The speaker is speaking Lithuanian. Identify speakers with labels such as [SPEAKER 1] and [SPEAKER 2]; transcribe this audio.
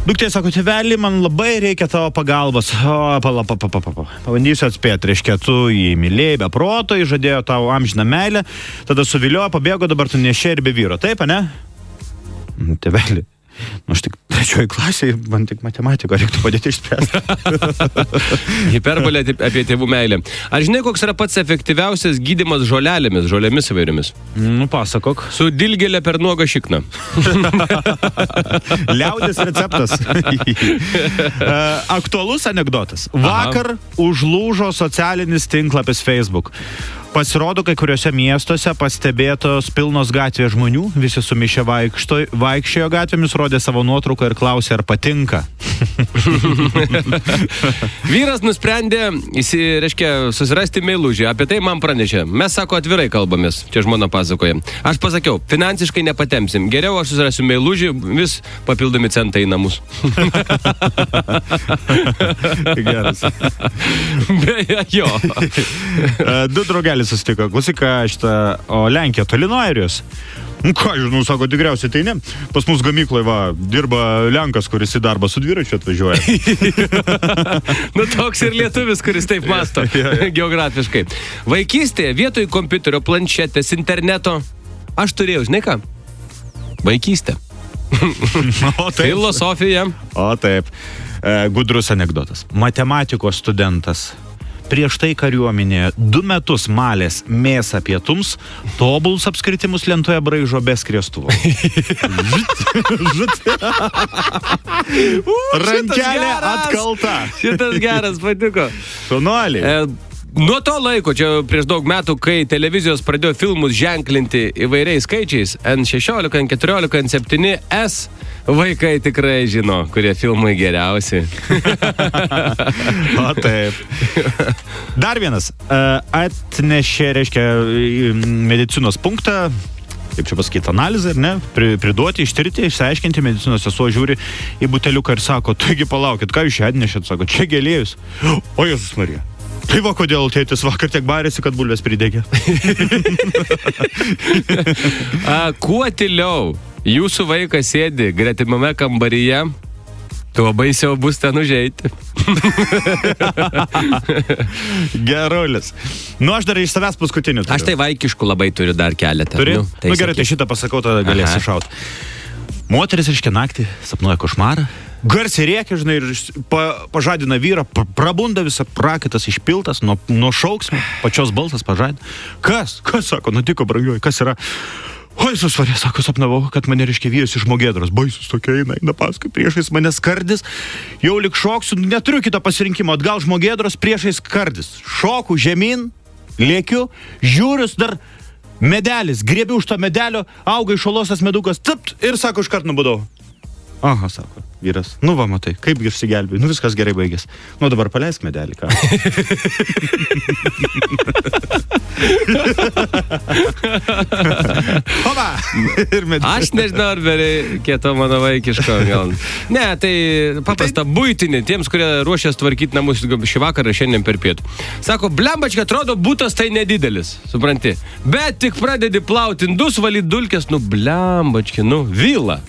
[SPEAKER 1] Duktė sako, tėveli, man labai reikia tavo pagalbos. Pabandysiu atspėti, reiškia, tu jį mylėjai be proto, jis žadėjo tau amžiną meilę, tada suviliojo, pabėgo, dabar tu nešė ir be vyro. Taip, ne? Tėveli. Aš tik trečioji klasėje, man tik matematiko reiktų padėti išspręsti.
[SPEAKER 2] Hiperbolė apie tėvų meilę. Ar žinai, koks yra pats efektyviausias gydymas žolėmis įvairiomis?
[SPEAKER 1] Nu, pasakok.
[SPEAKER 2] Su dilgėlė per nuogą šikną.
[SPEAKER 1] Liaudės receptas. Aktualus anekdotas. Vakar užlūžo socialinis tinklapis Facebook. Pasirodo, kai kuriuose miestuose pastebėtos pilnos gatvės žmonių, visi sumišę vaikščiojo gatvėmis, rodė savo nuotrauką ir klausė, ar patinka.
[SPEAKER 2] Vyras nusprendė, susirasti meilužį. Apie tai man pranešė. Mes, sako, atvirai kalbamės. Čia žmona pasakoja. Aš pasakiau, finansiškai nepatempsim. Geriau aš susirasiu meilužį, vis papildomi centai į namus.
[SPEAKER 1] Geras.
[SPEAKER 2] Beje, jo.
[SPEAKER 1] Du draugelis susitiko. Klausyk, o Lenkija toli nuo Airijos? Nu ką, žinau, sako, tikriausiai tai ne. Pas mus gamykloje dirba Lenkas, kuris į darbą su dviračiu atvažiuoja.
[SPEAKER 2] Nu toks ir lietuvis, kuris taip masto geografiškai. Vaikystėje vietoj kompiuterio, planšetės, interneto aš turėjau, žinai ką? Vaikystę. Filosofija.
[SPEAKER 1] O taip. Gudrus anekdotas. Matematikos studentas. Prieš tai kariuomenėje 2 metus malės mėsą pietums, tobulus apskritimus lentoje braižo be skriestuvo. Rankelė atkalta.
[SPEAKER 2] Šitas geras patiko.
[SPEAKER 1] Šaunuoliai.
[SPEAKER 2] Nuo to laiko, čia prieš daug metų, kai televizijos pradėjo filmus ženklinti įvairiais skaičiais, N16, N14, N7S, vaikai tikrai žino, kurie filmai geriausi.
[SPEAKER 1] O taip. Dar vienas. Atnešė, reiškia, medicinos punktą, kaip čia pasakyti, analizę, ne? Priduoti, ištirti, išsiaiškinti, medicinos sesuo žiūri į buteliuką ir sako, taigi palaukit, ką jūs čia atnešėt? Sako, čia gėlėjus. O Jėzus Marija. Tai va, kodėl tėtis vakar tiek barėsi, kad bulvės pridegė.
[SPEAKER 2] Kuo tyliau jūsų vaikas sėdi gretimame kambaryje, tuo baisiau bus ten užeiti.
[SPEAKER 1] Gerulis. Nu, aš dar iš savęs paskutinį turiu.
[SPEAKER 2] Aš tai vaikiškų labai turiu dar keletą.
[SPEAKER 1] Turi? Nu gerai, tai šitą pasakau, tada galėsi šaut. Moteris reiškia naktį sapnuoja košmarą. Garsiai rėkia, žinai, ir pažadina vyrą, prabunda visą prakaitas išpiltas, nuo šauksmų, pačios balsas pažadina. Kas, sako, nutiko, brangioji, kas yra? O Jėzus Marija, sako, sapnavau, kad mane reiškia vyras iš Žmogėdros, baisus tokia eina paskui, priešais mane skardis, jau lik šoksiu, neturiu kito pasirinkimo, atgal Žmogėdros, priešais skardis. Šoku žemyn, lėkiu, žiūrius dar medelis, griebiu už to medelio, auga iš olos tas medukas, tapt, ir sako, iškart nubudau. Aha, sako, vyras, nu va, matai, kaip išsigelbėjai, nu viskas gerai baigės. Nu dabar paleisk medelį, ką? Oba!
[SPEAKER 2] Aš nežinau, ar reikėtų mano vaikiško gal. Ne, tai paprasta buitinė, tiems, kurie ruošės tvarkyti namus šį vakarą, šiandien per pietų. Sako, blembačka, atrodo, butas tai nedidelis, supranti. Bet tik pradedi plauti indus, valyti dulkes, nu blembački, nu vila.